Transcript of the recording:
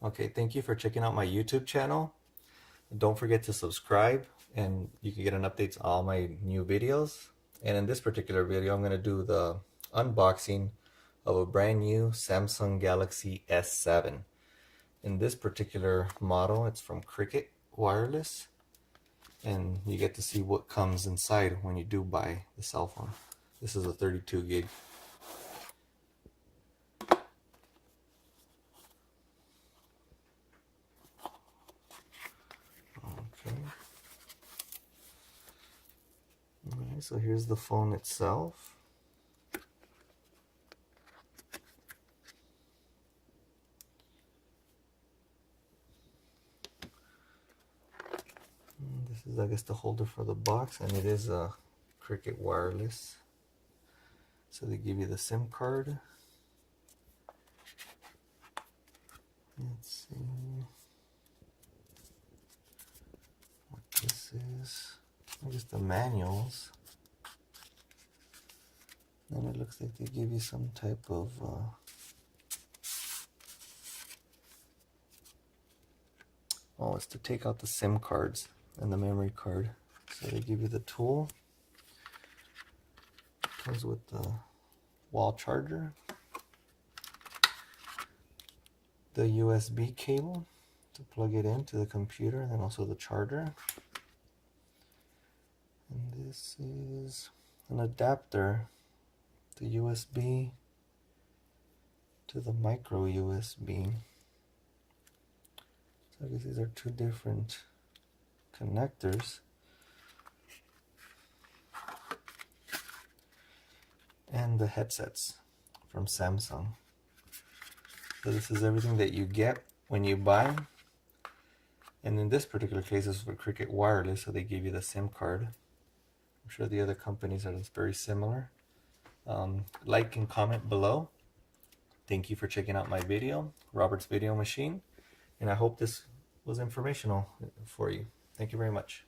Okay, thank you for checking out my YouTube channel. Don't forget to subscribe and you can get an updates on all my new videos. And in this particular video, I'm going to do the unboxing of a brand new Samsung Galaxy S7. In this particular model, it's from Cricket Wireless. And you get to see what comes inside when you do buy the cell phone. This is a 32 gig. Okay. Alright, so here's the phone itself. This is, I guess, the holder for the box, and it is a Cricket Wireless. So they give you the SIM card. Let's see what this is. I guess the manuals. And it looks like they give you some type of oh, it's to take out the SIM cards and the memory card. So they give you the tool. Comes with the wall charger, the USB cable to plug it into the computer, and then also the charger. And this is an adapter, the USB to the micro USB. So I guess these are two different connectors. And the headsets from Samsung. So this is everything that you get when you buy. And in this particular case, this is for Cricket Wireless, so they give you the SIM card. I'm sure the other companies are very similar. Like and comment below. Thank you for checking out my video, Robert's Video Machine. And I hope this was informational for you. Thank you very much.